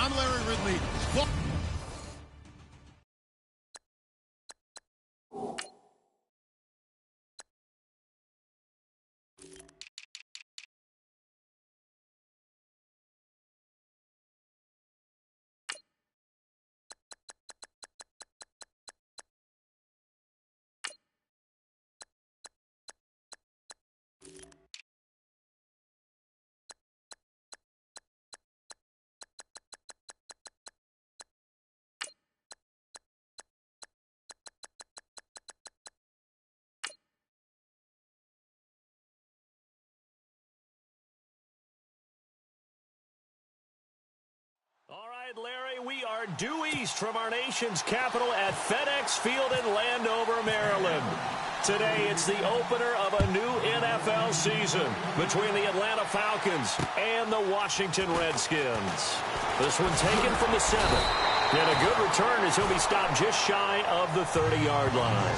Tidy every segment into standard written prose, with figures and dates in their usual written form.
I'm Larry Ridley. All right, Larry, we are due east from our nation's capital at FedEx Field in Landover, Maryland. Today, it's the opener of a new NFL season between the Atlanta Falcons and the Washington Redskins. This one taken from the 7. And a good return as he'll be stopped just shy of the 30-yard line.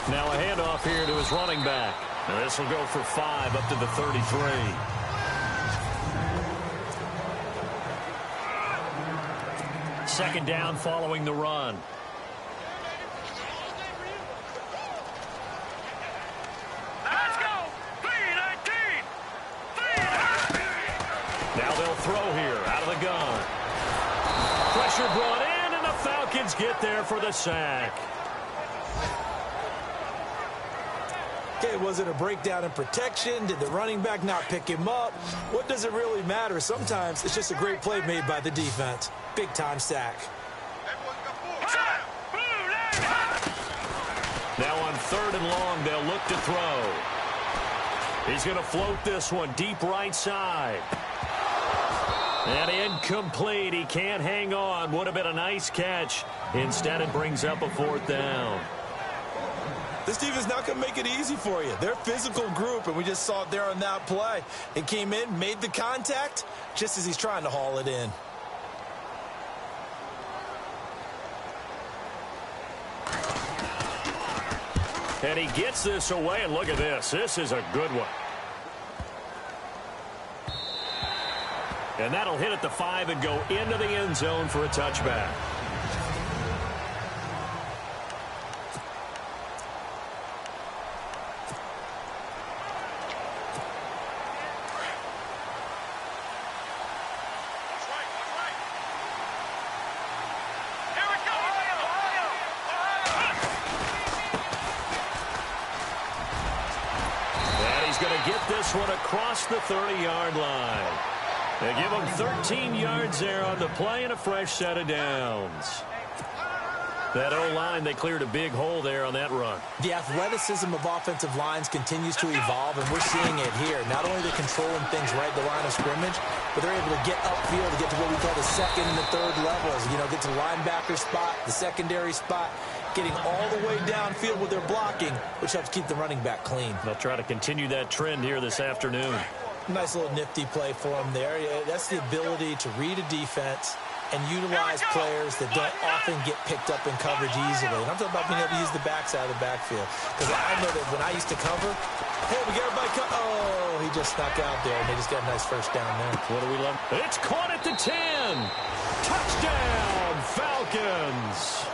Now a handoff here to his running back. And this will go for 5 up to the 33. Second down following the run. Let's go! 3-19! Now they'll throw here out of the gun. Pressure brought in, and the Falcons get there for the sack. Okay, was it a breakdown in protection? Did the running back not pick him up? What does it really matter? Sometimes it's just a great play made by the defense. Big-time sack. Now on 3rd and long, they'll look to throw. He's going to float this one deep right side. And incomplete. He can't hang on. Would have been a nice catch. Instead, it brings up a 4th down. This defense not going to make it easy for you. They're a physical group, and we just saw it there on that play. It came in, made the contact, just as he's trying to haul it in. And he gets this away, and look at this. This is a good one. And that'll hit at the 5 and go into the end zone for a touchback. Get this one across the 30-yard line. They give him 13 yards there on the play and a fresh set of downs. That O-line, they cleared a big hole there on that run. The athleticism of offensive lines continues to evolve, and we're seeing it here. Not only are they controlling things right at the line of scrimmage, but they're able to get upfield to get to what we call the 2nd and the 3rd levels. You know, get to the linebacker spot, the secondary spot, getting all the way downfield with their blocking, which helps keep the running back clean. They'll try to continue that trend here this afternoon. Nice little nifty play for them there. Yeah, that's the ability to read a defense and utilize players that don't often get picked up in coverage easily. And I'm talking about being able to use the backside of the backfield. Because I know that when I used to cover, hey, we got everybody cut. Oh, he just snuck out there, and they just got a nice first down there. What do we love? It's caught at the 10. Touchdown, Falcons.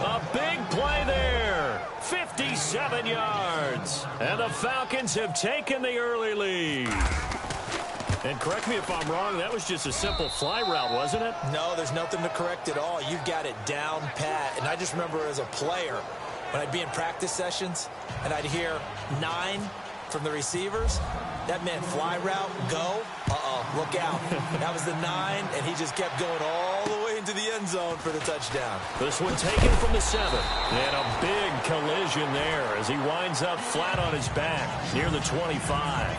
A big play there. 57 yards. And the Falcons have taken the early lead. And correct me if I'm wrong, that was just a simple fly route, wasn't it? No, there's nothing to correct at all. You've got it down pat. And I just remember as a player, when I'd be in practice sessions, and I'd hear 9 from the receivers, that meant fly route, go, look out. That was the 9, and he just kept going all the way into the end zone for the touchdown. This one taken from the 7. And a big collision there as he winds up flat on his back near the 25.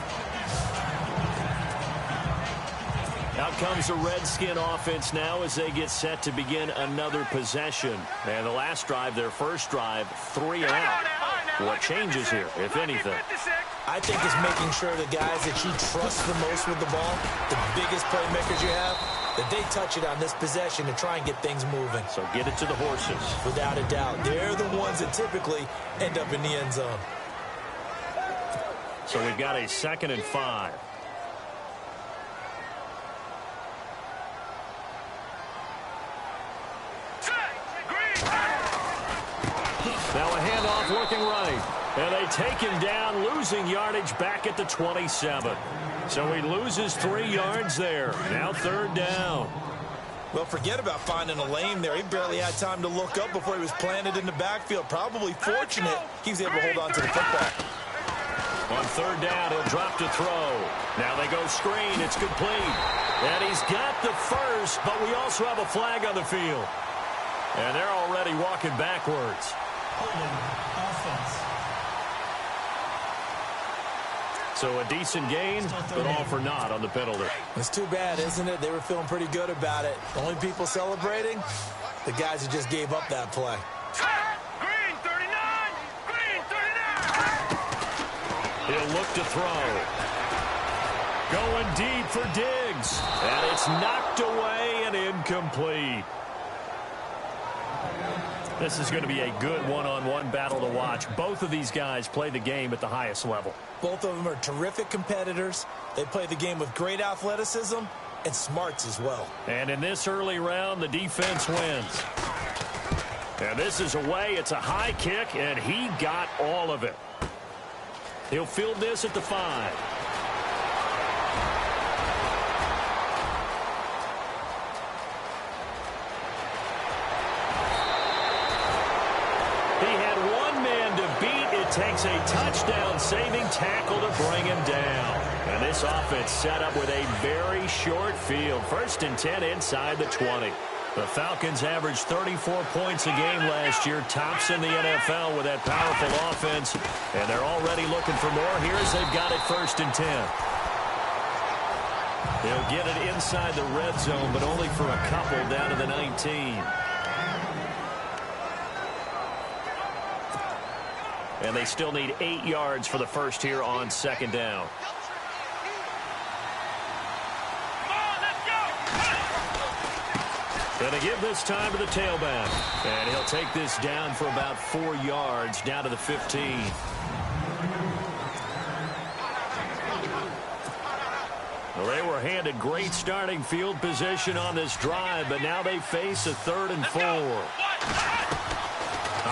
Out comes the Redskin offense now as they get set to begin another possession. And the last drive, their first drive, 3 and out. What changes here, if anything? I think it's making sure the guys that you trust the most with the ball, the biggest playmakers you have, that they touch it on this possession to try and get things moving. So get it to the horses. Without a doubt. They're the ones that typically end up in the end zone. So we've got a 2nd and 5. Now a handoff working right. And they take him down, losing yardage back at the 27. So he loses 3 yards there. Now 3rd down. Well, forget about finding a lane there. He barely had time to look up before he was planted in the backfield. Probably fortunate he was able to hold on to the football. On 3rd down, he'll drop to throw. Now they go screen. It's complete. And he's got the first, but we also have a flag on the field. And they're already walking backwards. Offense. So a decent gain, but all for naught on the penalty. It's too bad, isn't it? They were feeling pretty good about it. The only people celebrating, the guys who just gave up that play. Green 39! Green 39! He'll look to throw. Going deep for Diggs. And it's knocked away and incomplete. This is going to be a good one-on-one battle to watch. Both of these guys play the game at the highest level. Both of them are terrific competitors. They play the game with great athleticism and smarts as well. And in this early round, the defense wins. And this is away. It's a high kick, and he got all of it. He'll field this at the 5. He had one man to beat. It takes a touchdown-saving tackle to bring him down. And this offense set up with a very short field. 1st and 10 inside the 20. The Falcons averaged 34 points a game last year. Tops in the NFL with that powerful offense. And they're already looking for more. Here's they've got it 1st and 10. They'll get it inside the red zone, but only for a couple down to the 19. And they still need 8 yards for the first here on 2nd down. Going to give this time to the tailback. And he'll take this down for about 4 yards down to the 15. Well, they were handed great starting field position on this drive, but now they face a 3rd and 4.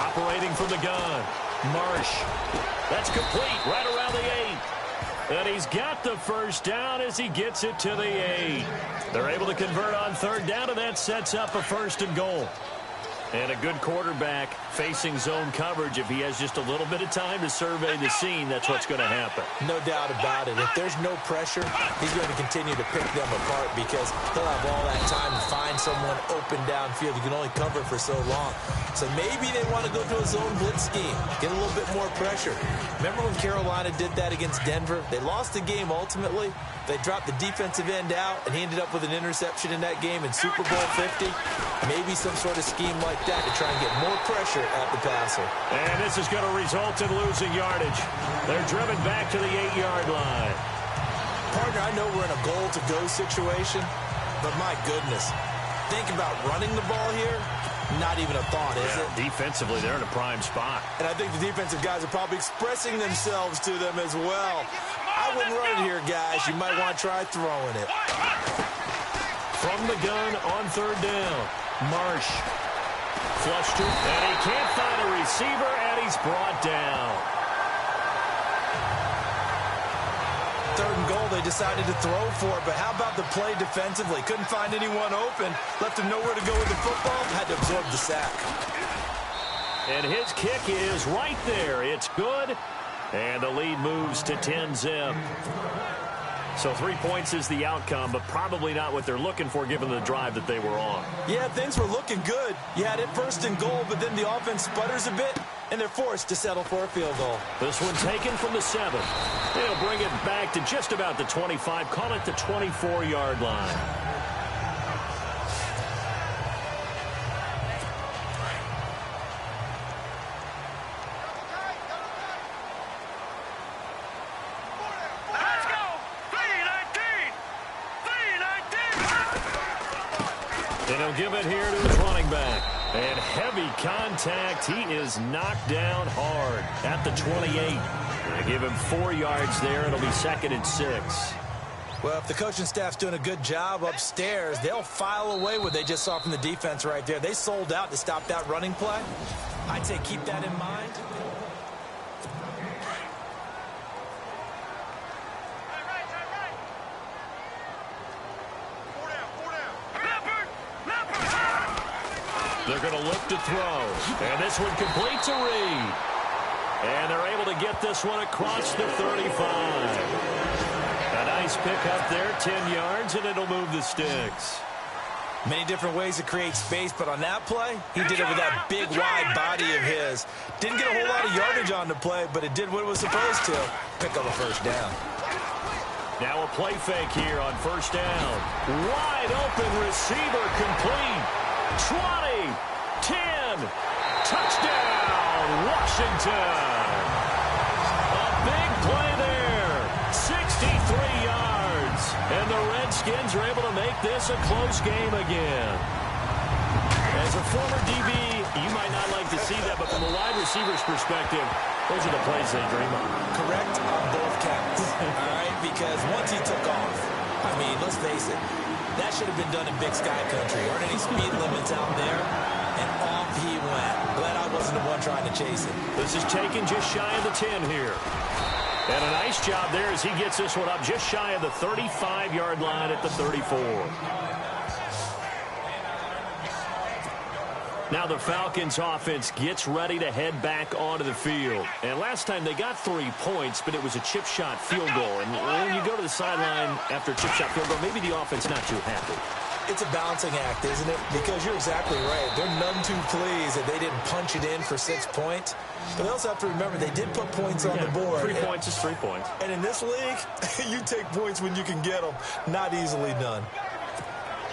Operating from the gun. Marsh. That's complete right around the 8. And he's got the first down as he gets it to the 8. They're able to convert on 3rd down, and that sets up a 1st and goal. And a good quarterback facing zone coverage. If he has just a little bit of time to survey the scene, that's what's going to happen. No doubt about it. If there's no pressure, he's going to continue to pick them apart because he'll have all that time to find someone open downfield. You can only cover for so long. So maybe they want to go to a zone blitz scheme, get a little bit more pressure. Remember when Carolina did that against Denver? They lost the game ultimately. They dropped the defensive end out, and he ended up with an interception in that game in Super Bowl 50. Maybe some sort of scheme like that to try and get more pressure at the passer. And this is going to result in losing yardage. They're driven back to the 8-yard line. Partner, I know we're in a goal-to-go situation, but my goodness, think about running the ball here. Not even a thought, is it? Defensively, they're in a prime spot. And I think the defensive guys are probably expressing themselves to them as well. I wouldn't run it here, guys. You might want to try throwing it. From the gun on 3rd down. Marsh. Flush to, and he can't find a receiver, and he's brought down. 3rd and goal, they decided to throw for it, but how about the play defensively? Couldn't find anyone open, left him nowhere to go with the football, had to absorb the sack. And his kick is right there. It's good, and the lead moves to 10-zip. So 3 points is the outcome, but probably not what they're looking for given the drive that they were on. Yeah, things were looking good. You had it 1st and goal, but then the offense sputters a bit, and they're forced to settle for a field goal. This one taken from the 7. They'll bring it back to just about the 25, call it the 24-yard line. he'll give it here to his running back. And heavy contact. He is knocked down hard at the 28. They give him 4 yards there. It'll be 2nd and 6. Well, if the coaching staff's doing a good job upstairs, they'll file away what they just saw from the defense right there. They sold out to stop that running play. I'd say keep that in mind. They're going to look to throw. And this one complete to Reed. And they're able to get this one across the 35. A nice pick up there, 10 yards, and it'll move the sticks. Many different ways to create space, but on that play, he did it with that big, wide body of his. Didn't get a whole lot of yardage on the play, but it did what it was supposed to. Pick up a first down. Now a play fake here on first down. Wide open receiver complete. 20, 10, touchdown, Washington. A big play there, 63 yards. And the Redskins are able to make this a close game again. As a former DB, you might not like to see that, but from a wide receiver's perspective, those are the plays they dream of. Correct on both counts, all right? Because once he took off, I mean, let's face it, that should have been done in Big Sky Country. Aren't any speed limits out there? And off he went. Glad I wasn't the one trying to chase him. This is taken just shy of the 10 here. And a nice job there as he gets this one up just shy of the 35-yard line at the 34. Now the Falcons offense gets ready to head back onto the field. And last time they got 3 points, but it was a chip shot field goal. And when you go to the sideline after a chip shot field goal, maybe the offense not too happy. It's a balancing act, isn't it? Because you're exactly right. They're none too pleased that they didn't punch it in for 6 points. But they also have to remember they did put points on the board. 3 points is 3 points. And in this league, you take points when you can get them. Not easily done.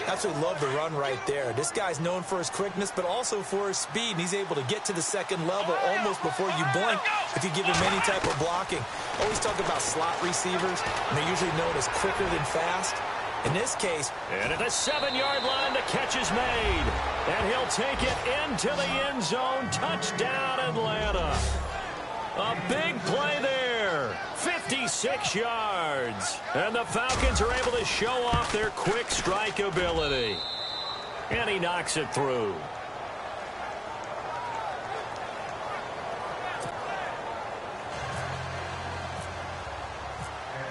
Absolutely love the run right there. This guy's known for his quickness, but also for his speed. And he's able to get to the second level almost before you blink if you give him any type of blocking. Always talk about slot receivers, and they're usually known as quicker than fast. In this case, and at the 7-yard line, the catch is made. And he'll take it into the end zone. Touchdown, Atlanta. A big play there. 56 yards. And the Falcons are able to show off their quick strike ability. And he knocks it through.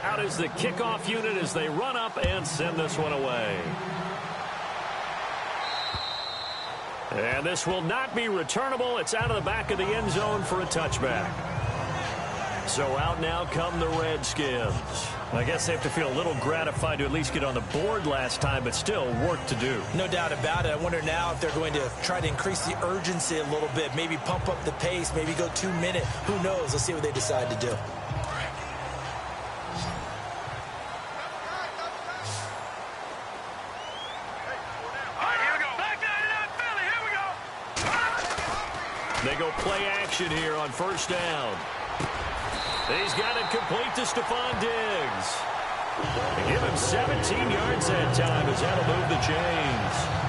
Out is the kickoff unit as they run up and send this one away. And this will not be returnable. It's out of the back of the end zone for a touchback. So out now come the Redskins. I guess they have to feel a little gratified to at least get on the board last time, but still work to do. No doubt about it. I wonder now if they're going to try to increase the urgency a little bit, maybe pump up the pace, maybe go 2 minute. Who knows? Let's see what they decide to do. They go play action here on first down. He's got it complete to Stephon Diggs. They give him 17 yards that time as that'll move the chains.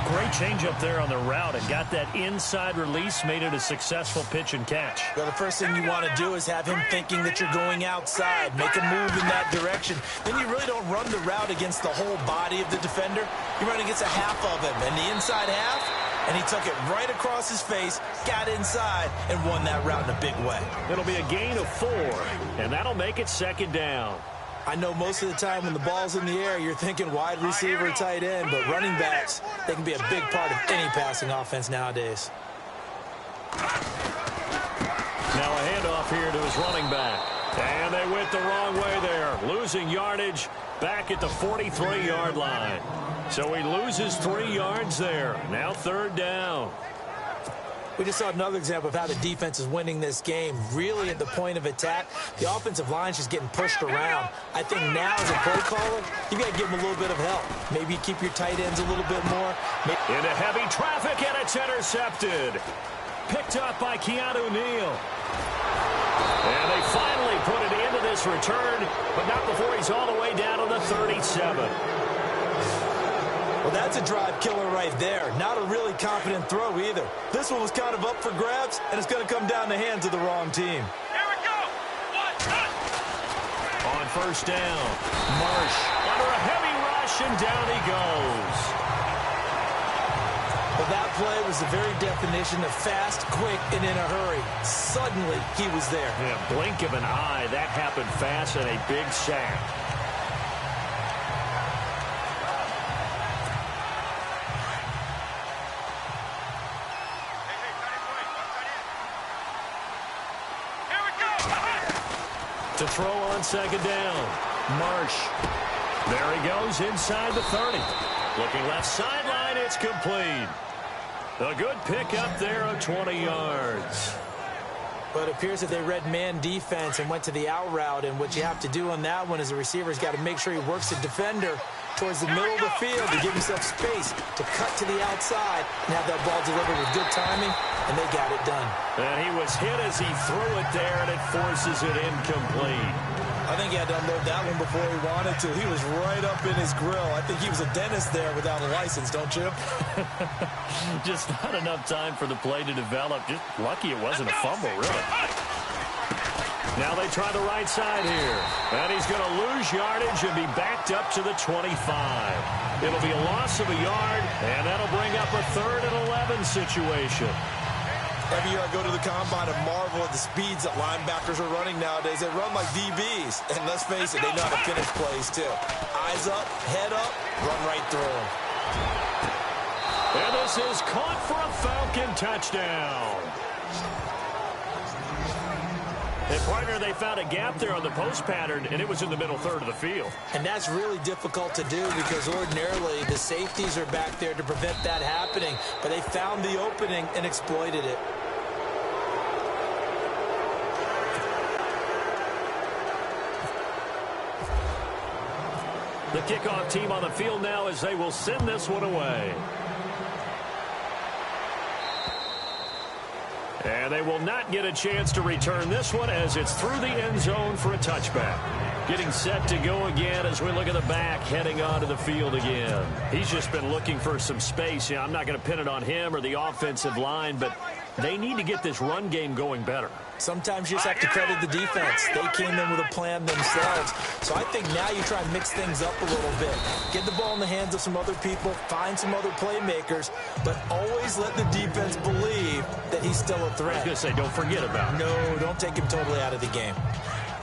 Great change up there on the route and got that inside release, made it a successful pitch and catch. Well, the first thing you want to do is have him thinking that you're going outside, make a move in that direction. Then you really don't run the route against the whole body of the defender. You run against a half of him, and the inside half, and he took it right across his face, got inside, and won that route in a big way. It'll be a gain of 4, and that'll make it second down. I know most of the time when the ball's in the air, you're thinking wide receiver, tight end, but running backs, they can be a big part of any passing offense nowadays. Now a handoff here to his running back. And they went the wrong way there, losing yardage back at the 43-yard line. So he loses 3 yards there. Now third down. We just saw another example of how the defense is winning this game. Really at the point of attack, the offensive line's just getting pushed around. I think now as a play caller, you've got to give them a little bit of help. Maybe keep your tight ends a little bit more. Into heavy traffic, and it's intercepted. Picked up by Keanu Neal. And they finally put it into this return, but not before he's all the way down to the 37. Well, Well, that's a drive killer right there. Not a really confident throw either. This one was kind of up for grabs, and it's going to come down the hands of the wrong team. Here we go. On first down, Marsh under a heavy rush, and down he goes. Well, that play was the very definition of fast, quick, and in a hurry. Suddenly, he was there. Yeah, blink of an eye. That happened fast and a big sack. To throw on second down, Marsh. There he goes inside the 30. Looking left sideline, it's complete. A good pickup there of 20 yards. But it appears that they read man defense and went to the out route, and what you have to do on that one is the receiver's got to make sure he works the defender towards the middle of the field to give himself space to cut to the outside and have that ball delivered with good timing, and they got it done. And he was hit as he threw it there, and it forces it incomplete. I think he had to unload that one before he wanted to. He was right up in his grill. I think he was a dentist there without a license, don't you? Just not enough time for the play to develop. Just lucky it wasn't a fumble, really. Now they try the right side here. And he's going to lose yardage and be backed up to the 25. It'll be a loss of a yard, and that'll bring up a 3rd and 11 situation. Every year I go to the combine and marvel at the speeds that linebackers are running nowadays. They run like DBs. And let's face it, they know how to finish plays too. Eyes up, head up, run right through them. And this is caught for a Falcon touchdown. And partner, they found a gap there on the post pattern, and it was in the middle 3rd of the field. And that's really difficult to do because ordinarily the safeties are back there to prevent that happening. But they found the opening and exploited it. The kickoff team on the field now as they will send this one away. And they will not get a chance to return this one as it's through the end zone for a touchback. Getting set to go again as we look at the back heading onto the field again. He's just been looking for some space. Yeah, I'm not going to pin it on him or the offensive line, but they need to get this run game going better. Sometimes you just have to credit the defense. They came in with a plan themselves. So I think now you try and mix things up a little bit. Get the ball in the hands of some other people, find some other playmakers, but always let the defense believe that he's still a threat. I was going to say, don't forget about it. No, don't take him totally out of the game.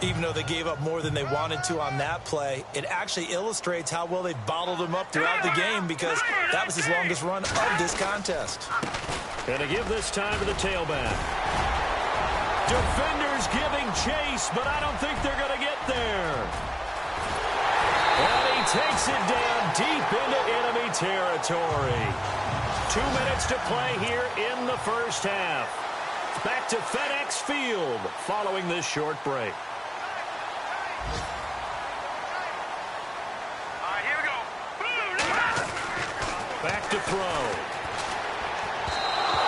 Even though they gave up more than they wanted to on that play, it actually illustrates how well they bottled him up throughout the game because that was his longest run of this contest. And to give this time to the tailback. Defenders giving chase, but I don't think they're going to get there. And he takes it down deep into enemy territory. 2 minutes to play here in the first half. Back to FedEx Field following this short break. All right, here we go. Back to throw.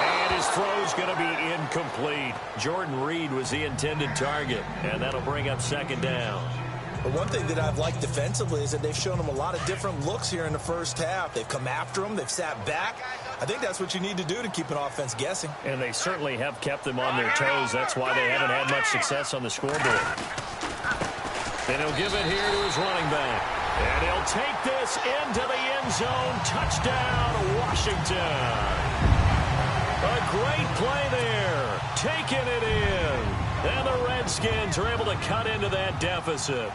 And his throw's going to be incomplete. Jordan Reed was the intended target, and that'll bring up second down. But one thing that I've liked defensively is that they've shown him a lot of different looks here in the first half. They've come after him. They've sat back. I think that's what you need to do to keep an offense guessing. And they certainly have kept them on their toes. That's why they haven't had much success on the scoreboard. And he'll give it here to his running back. And he'll take this into the end zone. Touchdown, Washington. A great play there. Taking it in. And the Redskins are able to cut into that deficit.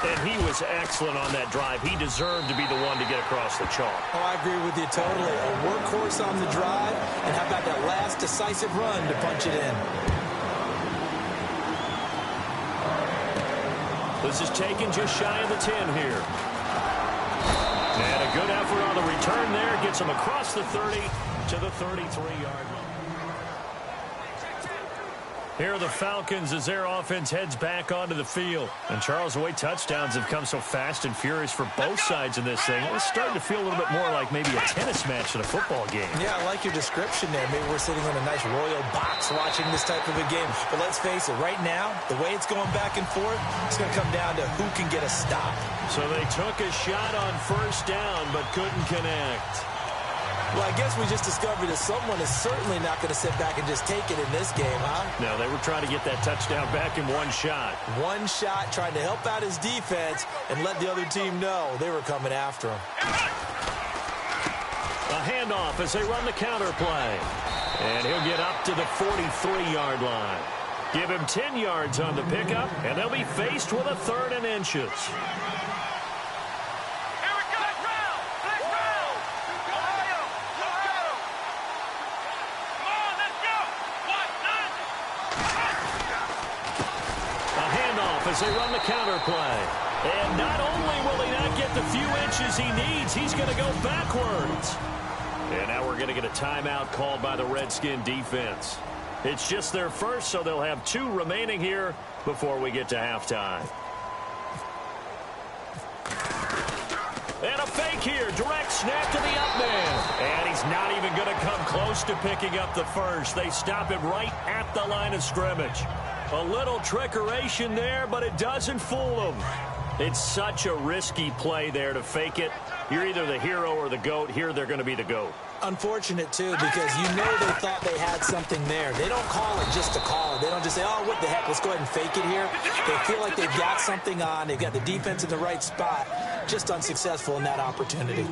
And he was excellent on that drive. He deserved to be the one to get across the chalk. Oh, I agree with you totally. A workhorse on the drive, and how about that last decisive run to punch it in? This is taken just shy of the 10 here. And a good effort on the return there. Gets him across the 30 to the 33-yard line. Here are the Falcons as their offense heads back onto the field. And, Charles, the way touchdowns have come so fast and furious for both sides in this thing, it's starting to feel a little bit more like maybe a tennis match in a football game. Yeah, I like your description there. Maybe we're sitting in a nice royal box watching this type of a game. But let's face it, right now, the way it's going back and forth, it's going to come down to who can get a stop. So they took a shot on first down but couldn't connect. Well, I guess we just discovered that someone is certainly not going to sit back and just take it in this game, huh? No, they were trying to get that touchdown back in one shot. One shot, trying to help out his defense and let the other team know they were coming after him. A handoff as they run the counter play. And he'll get up to the 43-yard line. Give him 10 yards on the pickup, and they'll be faced with a 3rd and inches. As they run the counter play. And not only will he not get the few inches he needs, he's going to go backwards. And now we're going to get a timeout called by the Redskin defense. It's just their first, so they'll have 2 remaining here before we get to halftime. And a fake here. Direct snap to the up man. And he's not even going to come close to picking up the first. They stop him right at the line of scrimmage. A little trickeration there, but it doesn't fool them. It's such a risky play there to fake it. You're either the hero or the GOAT. Here they're going to be the GOAT. Unfortunate, too, because you know they thought they had something there. They don't call it just to call it. They don't just say, oh, what the heck, let's go ahead and fake it here. They feel like they've got something on. They've got the defense in the right spot. Just unsuccessful in that opportunity.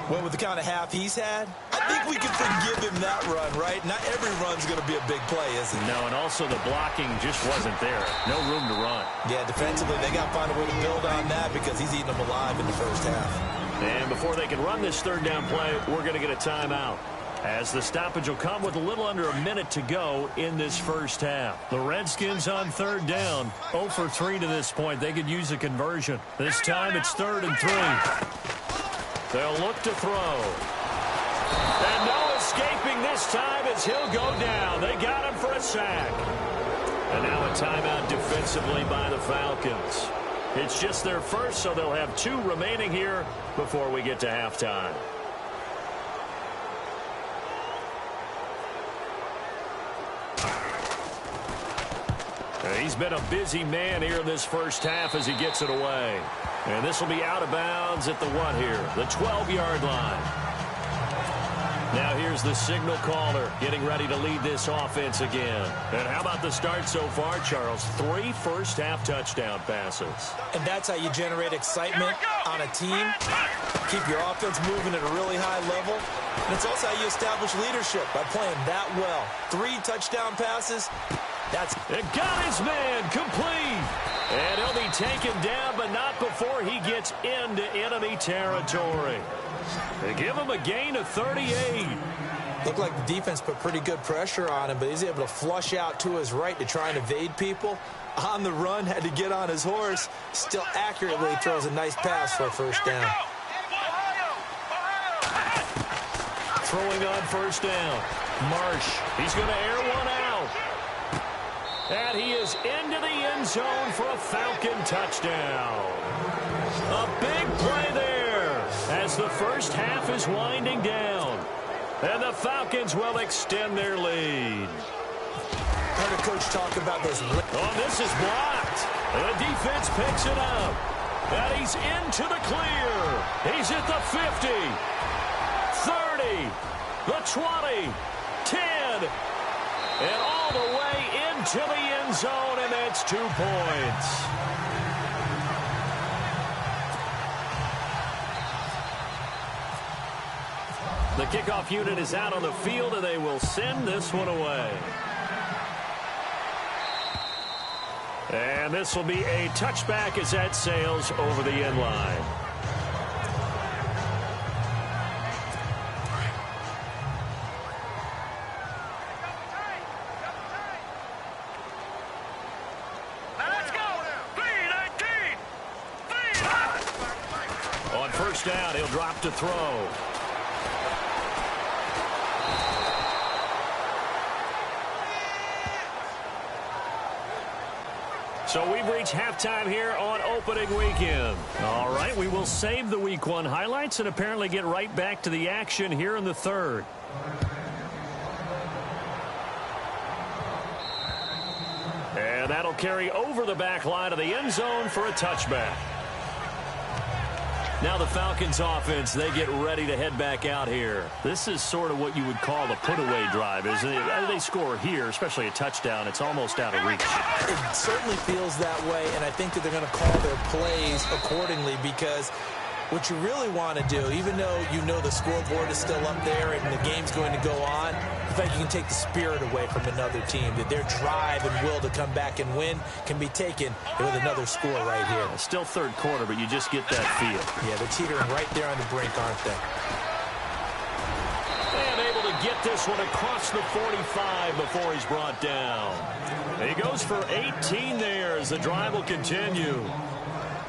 Well, with the kind of half he's had, I think we can forgive him that run, right? Not every run's going to be a big play, is it? No, and also the blocking just wasn't there. No room to run. Yeah, defensively, they got to find a way to build on that because he's eating them alive in the first half. And before they can run this 3rd down play, we're going to get a timeout. As the stoppage will come with a little under a minute to go in this first half. The Redskins on 3rd down. 0 for 3 to this point. They could use a conversion. This time it's 3rd and 3. They'll look to throw. And no escaping this time as he'll go down. They got him for a sack. And now a timeout defensively by the Falcons. It's just their first, so they'll have 2 remaining here before we get to halftime. He's been a busy man here in this first half as he gets it away. And this will be out of bounds at the what here? The 12-yard line. Now here's the signal caller getting ready to lead this offense again. And how about the start so far, Charles? 3 first-half touchdown passes. And that's how you generate excitement on a team. Keep your offense moving at a really high level. And it's also how you establish leadership by playing that well. 3 touchdown passes. It got his man complete. And he'll be taken down, but not before he gets into enemy territory. They give him a gain of 38. Looked like the defense put pretty good pressure on him, but he's able to flush out to his right to try and evade people. On the run, had to get on his horse. Still accurately throws a nice pass for a first down. Throwing on first down. Marsh, he's going to air one out. And he is into the end zone for a Falcon touchdown. A big play there as the first half is winding down. And the Falcons will extend their lead. Heard a coach talk about those. Oh, this is blocked. The defense picks it up. And he's into the clear. He's at the 50, 30, the 20, 10, and all the way into the end zone, and that's 2 points. The kickoff unit is out on the field, and they will send this one away. And this will be a touchback as that sails over the end line. On first down, he'll drop to throw. So we've reached halftime here on opening weekend. All right, we will save the Week 1 highlights and apparently get right back to the action here in the third. And that'll carry over the back line of the end zone for a touchback. Now the Falcons offense, they get ready to head back out here. This is sort of what you would call the put-away drive, isn't it? They score here, especially a touchdown. It's almost out of reach. It certainly feels that way, and I think that they're going to call their plays accordingly because what you really want to do, even though you know the scoreboard is still up there and the game's going to go on, in fact, you can take the spirit away from another team, that their drive and will to come back and win can be taken with another score right here. Still third quarter, but you just get that feel. Yeah, they're teetering right there on the brink, aren't they? And able to get this one across the 45 before he's brought down. He goes for 18 there as the drive will continue.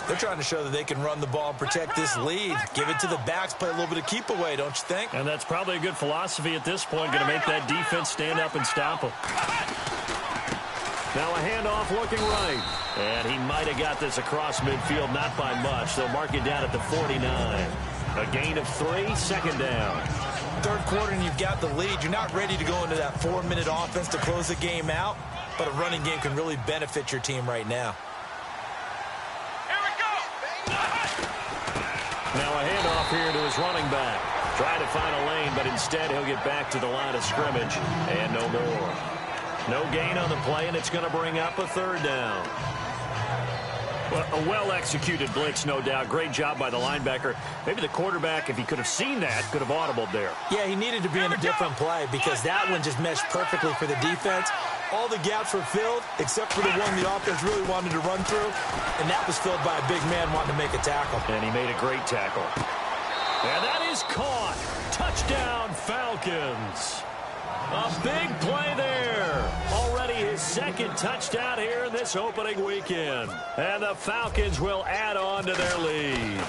They're trying to show that they can run the ball and protect this lead. Give it to the backs, play a little bit of keep away, don't you think? And that's probably a good philosophy at this point, going to make that defense stand up and stop them. Now a handoff looking right. And he might have got this across midfield, not by much. They'll mark it down at the 49. A gain of 3, second down. Third quarter and you've got the lead. You're not ready to go into that 4-minute offense to close the game out, but a running game can really benefit your team right now. Now a handoff here to his running back. Trying to find a lane, but instead he'll get back to the line of scrimmage. And no more. No gain on the play, and it's going to bring up a third down. Well, a well-executed blitz, no doubt. Great job by the linebacker. Maybe the quarterback, if he could have seen that, could have audibled there. Yeah, he needed to be in a different play because that one just meshed perfectly for the defense. All the gaps were filled except for the one the offense really wanted to run through, and that was filled by a big man wanting to make a tackle. And he made a great tackle. And that is caught. Touchdown, Falcons. A big play there. Already his second touchdown here in this opening weekend. And the Falcons will add on to their lead.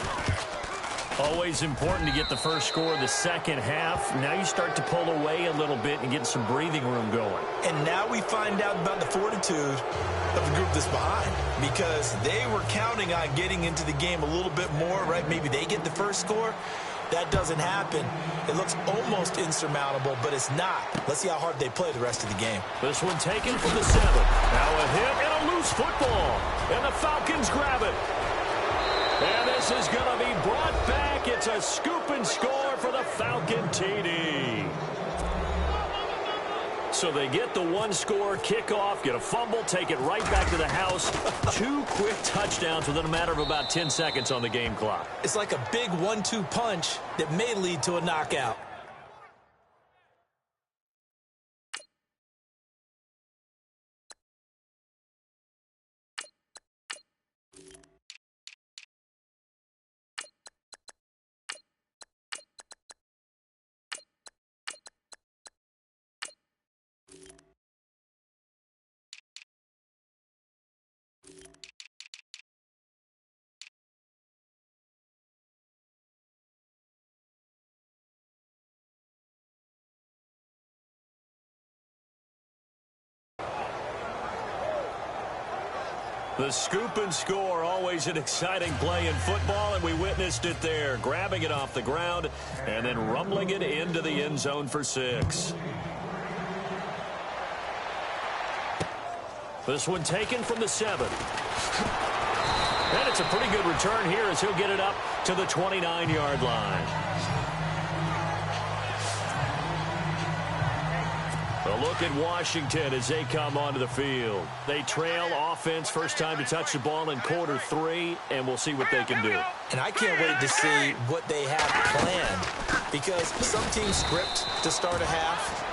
Always important to get the first score of the second half. Now you start to pull away a little bit and get some breathing room going. And now we find out about the fortitude of the group that's behind, because they were counting on getting into the game a little bit more, right? Maybe they get the first score. That doesn't happen. It looks almost insurmountable, but it's not. Let's see how hard they play the rest of the game. This one taken from the 7. Now a hit and a loose football. And the Falcons grab it. And this is going to be brought back. It's a scoop and score for the Falcon TD. So they get the one-score kickoff, get a fumble, take it right back to the house. 2 quick touchdowns within a matter of about 10 seconds on the game clock. It's like a big 1-2 punch that may lead to a knockout. The scoop and score, always an exciting play in football, and we witnessed it there. Grabbing it off the ground and then rumbling it into the end zone for 6. This one taken from the 7. And it's a pretty good return here as he'll get it up to the 29-yard line. A look at Washington as they come onto the field. They trail offense first time to touch the ball in quarter 3, and we'll see what they can do. And I can't wait to see what they have planned, because some teams script to start a half.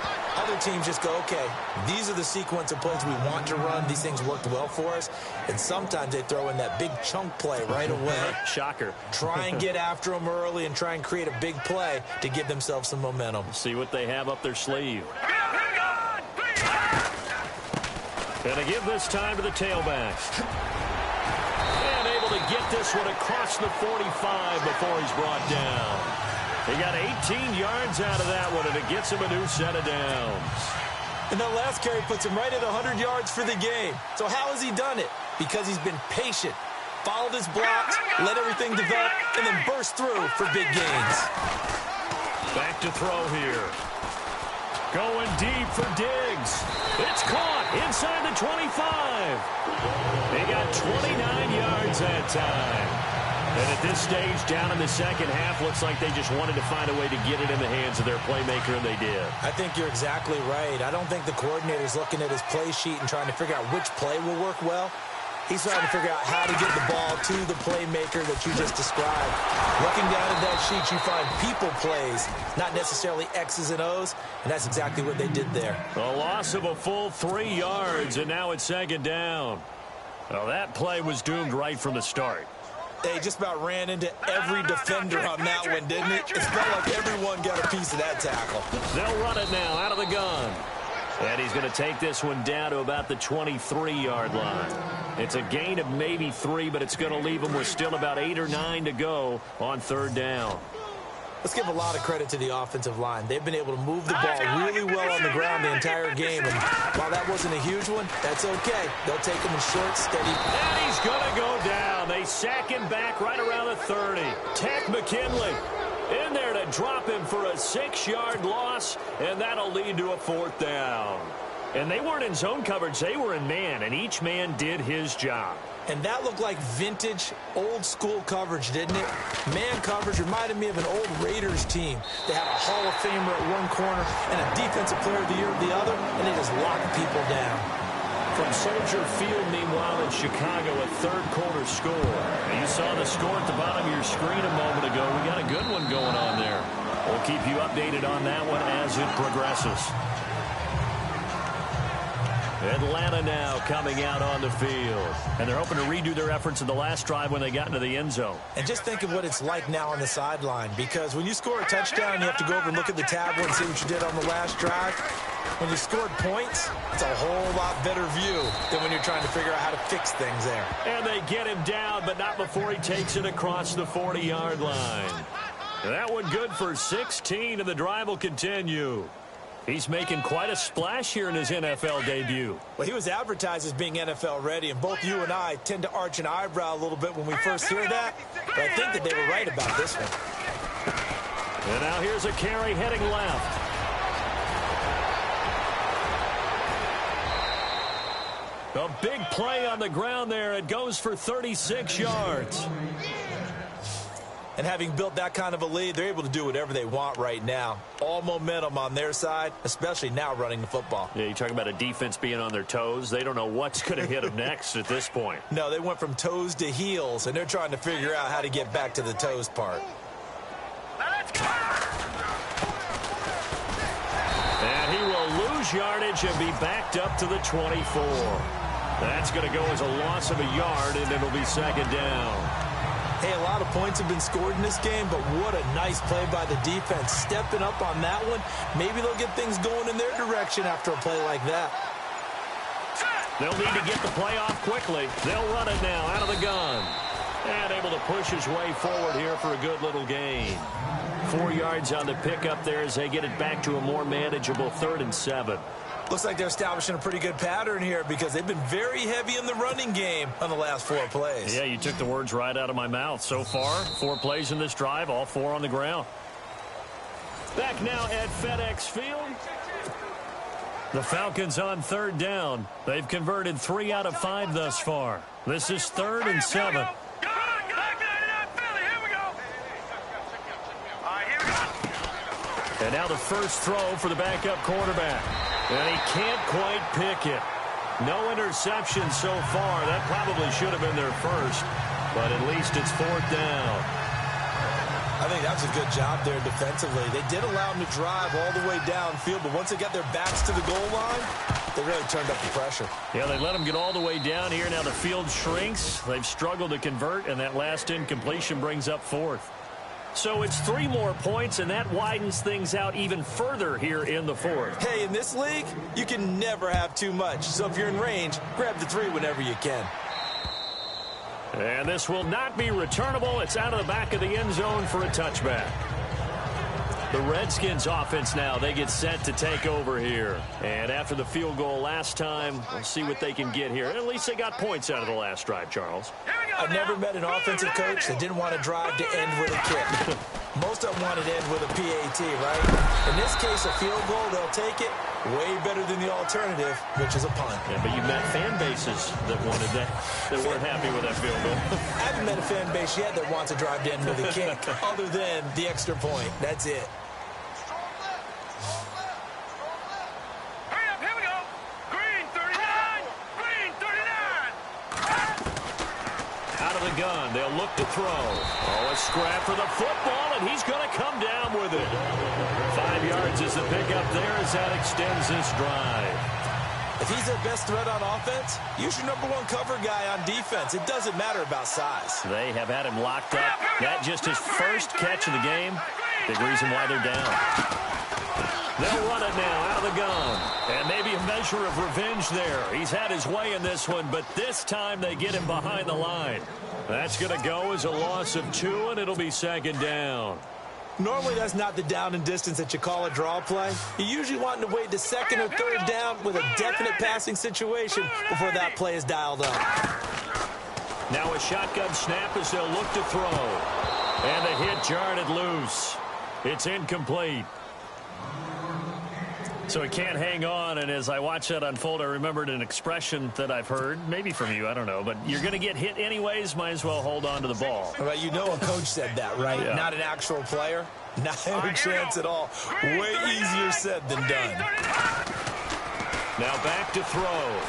Other teams just go, okay, these are the sequence of plays we want to run. These things worked well for us. And sometimes they throw in that big chunk play right away. Shocker. Try and get after them early and try and create a big play to give themselves some momentum. See what they have up their sleeve. And to give this time to the tailback. And able to get this one across the 45 before he's brought down. He got 18 yards out of that one, and it gets him a new set of downs. And that last carry puts him right at 100 yards for the game. So how has he done it? because he's been patient, followed his blocks, let everything develop, and then burst through for big gains. Back to throw here. Going deep for Diggs. It's caught inside the 25. They got 29 yards that time. And at this stage, down in the second half, looks like they just wanted to find a way to get it in the hands of their playmaker, and they did. I think you're exactly right. I don't think the coordinator's looking at his play sheet and trying to figure out which play will work well. He's trying to figure out how to get the ball to the playmaker that you just described. Looking down at that sheet, you find people plays, not necessarily X's and O's, and that's exactly what they did there. A loss of a full 3 yards, and now it's second down. Well, that play was doomed right from the start. They just about ran into every defender on that one, didn't it? It felt like everyone got a piece of that tackle. They'll run it now out of the gun. And he's going to take this one down to about the 23-yard line. It's a gain of maybe 3, but it's going to leave them with still about 8 or 9 to go on third down. Let's give a lot of credit to the offensive line. They've been able to move the ball really well on the ground the entire game. And while that wasn't a huge one, that's okay. They'll take him in short, steady. And he's going to go down. They sack him back right around the 30. Tech McKinley in there to drop him for a 6-yard loss, and that'll lead to a fourth down. And they weren't in zone coverage. They were in man, and each man did his job. And that looked like vintage, old-school coverage, didn't it? Man coverage reminded me of an old Raiders team. They had a Hall of Famer at one corner and a Defensive Player of the Year at the other, and they just locked people down. From Soldier Field, meanwhile, in Chicago, a third-quarter score. And you saw the score at the bottom of your screen a moment ago. We got a good one going on there. We'll keep you updated on that one as it progresses. Atlanta now coming out on the field. And they're hoping to redo their efforts in the last drive when they got into the end zone. And just think of what it's like now on the sideline, because when you score a touchdown, you have to go over and look at the tablet and see what you did on the last drive. When you scored points, it's a whole lot better view than when you're trying to figure out how to fix things there. And they get him down, but not before he takes it across the 40-yard line. That one good for 16, and the drive will continue. He's making quite a splash here in his NFL debut. Well, he was advertised as being NFL ready, and both you and I tend to arch an eyebrow a little bit when we first hear that. But I think that they were right about this one. And now here's a carry heading left. A big play on the ground there. It goes for 36 yards. And having built that kind of a lead, they're able to do whatever they want right now. All momentum on their side, especially now running the football. Yeah, you're talking about a defense being on their toes. They don't know what's going to hit them next at this point. No, they went from toes to heels, and they're trying to figure out how to get back to the toes part. And he will lose yardage and be backed up to the 24. That's going to go as a loss of a yard, and it'll be second down. Hey, a lot of points have been scored in this game, but what a nice play by the defense. Stepping up on that one, maybe they'll get things going in their direction after a play like that. They'll need to get the play off quickly. They'll run it now out of the gun. And able to push his way forward here for a good little gain. 4 yards on the pickup there as they get it back to a more manageable 3rd and 7. Looks like they're establishing a pretty good pattern here because they've been very heavy in the running game on the last 4 plays. Yeah, you took the words right out of my mouth. So far, 4 plays in this drive, all 4 on the ground. Back now at FedEx Field. The Falcons on 3rd down. They've converted 3 out of 5 thus far. This is 3rd and 7. And now the first throw for the backup quarterback. And he can't quite pick it. No interception so far. That probably should have been their first. But at least it's 4th down. I think that's a good job there defensively. They did allow them to drive all the way downfield, but once they got their backs to the goal line, they really turned up the pressure. Yeah, they let them get all the way down here. Now the field shrinks. They've struggled to convert, and that last incompletion brings up 4th. So it's 3 more points, and that widens things out even further here in the 4th. Hey, in this league, you can never have too much. So if you're in range, grab the 3 whenever you can. And this will not be returnable. It's out of the back of the end zone for a touchback. The Redskins offense now, they get set to take over here. And after the field goal last time, we'll see what they can get here. At least they got points out of the last drive, Charles. I've never met an offensive coach that didn't want to drive to end with a kick. Most of them wanted to end with a PAT, right? In this case, a field goal, they'll take it. Way better than the alternative, which is a punt. Yeah, but you met fan bases that wanted that weren't happy with that field goal. I haven't met a fan base yet that wants to drive to end with a kick, other than the extra point. That's it. Hurry up, here we go. Green 39. Green 39. Out of the gun, they'll look to throw. Oh, a scrap for the football, and he's going to come down with it. 5 yards is the pickup there as that extends this drive. If he's their best threat on offense, use your #1 cover guy on defense. It doesn't matter about size. They have had him locked up. That just his first catch of the game. Big reason why they're down. They'll run it now out of the gun. And maybe a measure of revenge there. He's had his way in this one, but this time they get him behind the line. That's going to go as a loss of 2, and it'll be second down. Normally, that's not the down and distance that you call a draw play. You usually want to wait to second or third down with a definite passing situation before that play is dialed up. Now a shotgun snap as they'll look to throw. And the hit jarred it loose. It's incomplete. So he can't hang on, and as I watch that unfold, I remembered an expression that I've heard, maybe from you, I don't know, but you're going to get hit anyways, might as well hold on to the ball. Well, you know a coach said that, right? Yeah. Not an actual player. Not a chance at all. Way easier said than done. Now back to throw.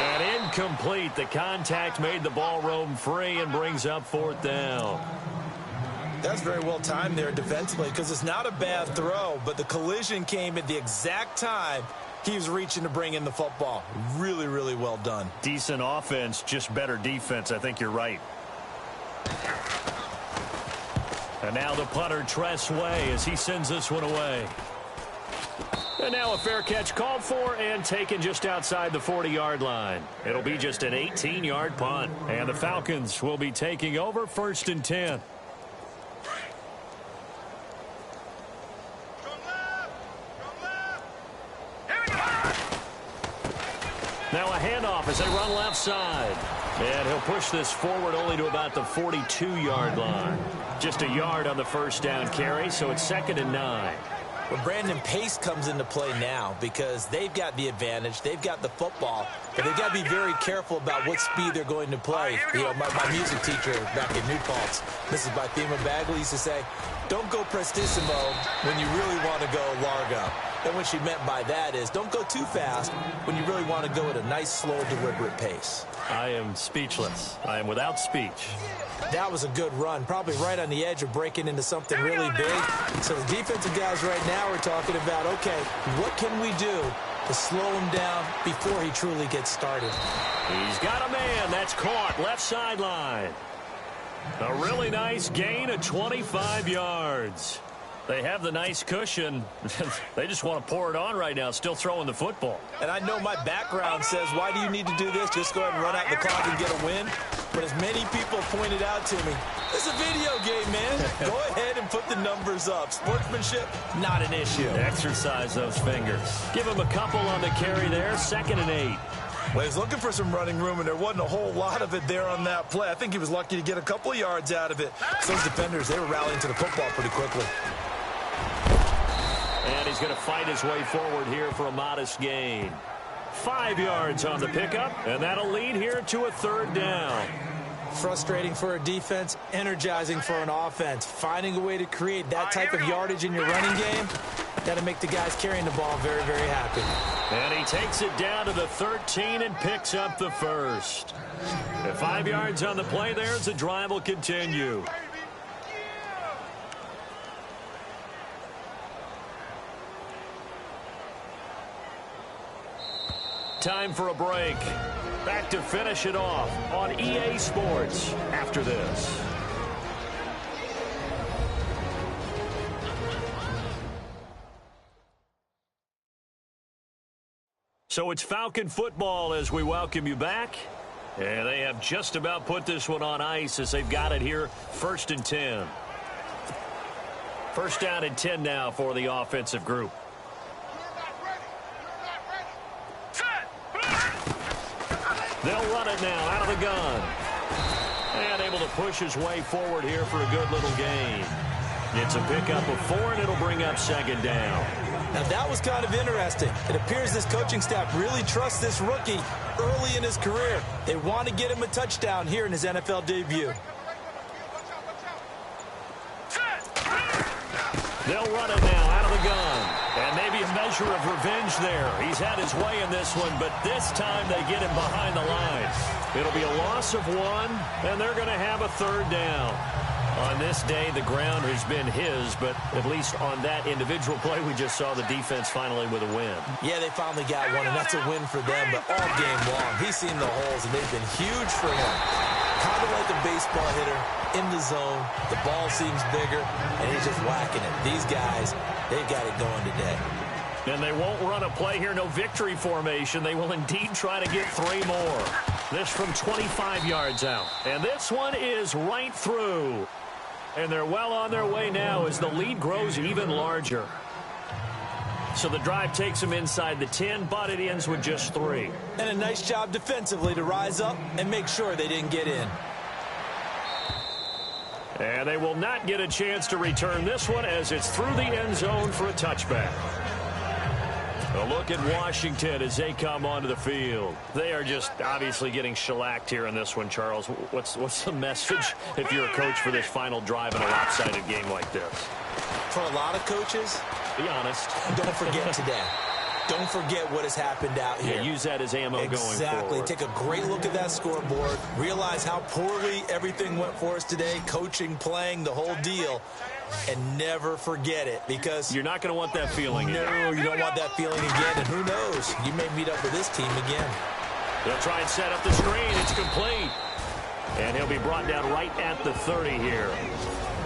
And incomplete. The contact made the ball roam free and brings up 4th down. That's very well timed there defensively because it's not a bad throw, but the collision came at the exact time he was reaching to bring in the football. Really, really well done. Decent offense, just better defense. I think you're right. And now the punter, Tress Way, as he sends this one away. And now a fair catch called for and taken just outside the 40-yard line. It'll be just an 18-yard punt. And the Falcons will be taking over 1st and 10. Now a handoff as they run left side. And he'll push this forward only to about the 42-yard line. Just a yard on the first down carry, so it's 2nd and 9. Well, Brandon, pace comes into play now because they've got the advantage. They've got the football, but they've got to be very careful about what speed they're going to play. You know, my music teacher back in New Paltz, Mrs. Bythema Bagley, used to say, don't go prestissimo when you really want to go largo. And what she meant by that is don't go too fast when you really want to go at a nice, slow, deliberate pace. I am speechless. I am without speech. That was a good run, probably right on the edge of breaking into something really big. So the defensive guys right now are talking about, okay, what can we do to slow him down before he truly gets started? He's got a man. That's caught. Left sideline. A really nice gain of 25 yards. They have the nice cushion. They just want to pour it on right now, still throwing the football. And I know my background says, why do you need to do this? Just go ahead and run out the clock and get a win. But as many people pointed out to me, it's a video game, man. Go ahead and put the numbers up. Sportsmanship, not an issue. Exercise those fingers. Give him a couple on the carry there. 2nd and 8. Well, he was looking for some running room, and there wasn't a whole lot of it there on that play. I think he was lucky to get a couple of yards out of it. So those defenders, they were rallying to the football pretty quickly. And he's going to fight his way forward here for a modest gain. 5 yards on the pickup, and that'll lead here to a 3rd down. Frustrating for a defense, energizing for an offense. Finding a way to create that type of yardage in your running game, that'll make the guys carrying the ball very, very happy. And he takes it down to the 13 and picks up the first. At 5 yards on the play there, the drive will continue. Time for a break. Back to finish it off on EA Sports after this. So it's Falcon football as we welcome you back. And they have just about put this one on ice as they've got it here, 1st and 10. First down and 10 now for the offensive group. They'll run it now out of the gun. And able to push his way forward here for a good little gain. It's a pickup of 4, and it'll bring up second down. Now, that was kind of interesting. It appears this coaching staff really trusts this rookie early in his career. They want to get him a touchdown here in his NFL debut. They'll run it now out of the gun. And maybe a measure of revenge there. He's had his way in this one, but this time they get him behind the line. It'll be a loss of 1, and they're going to have a third down. On this day, the ground has been his, but at least on that individual play, we just saw the defense finally with a win. Yeah, they finally got one, and that's a win for them, but all game long, he's seen the holes, and they've been huge for him. Kind of like a baseball hitter in the zone. The ball seems bigger, and he's just whacking it. These guys, they've got it going today. And they won't run a play here, no victory formation. They will indeed try to get 3 more. This from 25 yards out. And this one is right through. And they're well on their way now as the lead grows even larger. So the drive takes them inside the 10, but it ends with just 3. And a nice job defensively to rise up and make sure they didn't get in. And they will not get a chance to return this one as it's through the end zone for a touchback. A look at Washington as they come onto the field. They are just obviously getting shellacked here in this one, Charles. What's the message if you're a coach for this final drive in a lopsided game like this? For a lot of coaches, be honest. Don't forget today. Don't forget what has happened out here. Yeah, use that as ammo going forward. Exactly. Take a great look at that scoreboard. Realize how poorly everything went for us today. Coaching, playing, the whole deal. And never forget it, because you're not going to want that feeling again. No, you don't want that feeling again. And who knows? You may meet up with this team again. They'll try and set up the screen. It's complete. And he'll be brought down right at the 30 here.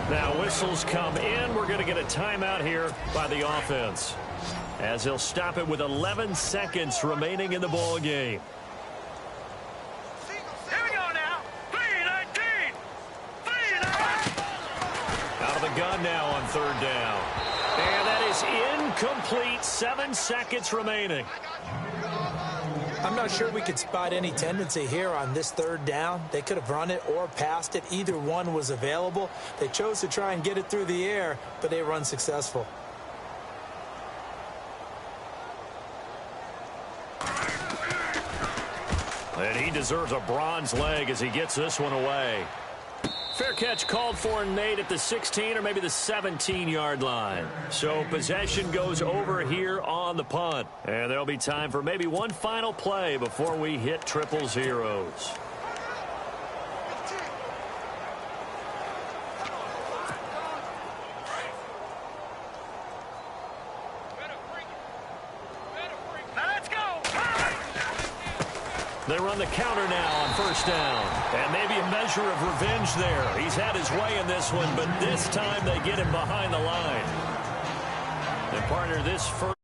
Now whistles come in. We're going to get a timeout here by the offense, as he'll stop it with 11 seconds remaining in the ball game. Here we go now. 3-19. 3-19. Out of the gun now on third down. And that is incomplete. 7 seconds remaining. I'm not sure we could spot any tendency here on this third down. They could have run it or passed it. Either one was available. They chose to try and get it through the air, but they were unsuccessful. And he deserves a bronze leg as he gets this one away. Fair catch called for and made at the 16 or maybe the 17-yard line. So possession goes over here on the punt. And there'll be time for maybe one final play before we hit triple zeros. They run the counter now on first down. And maybe a measure of revenge there. He's had his way in this one, but this time they get him behind the line. And partner, this first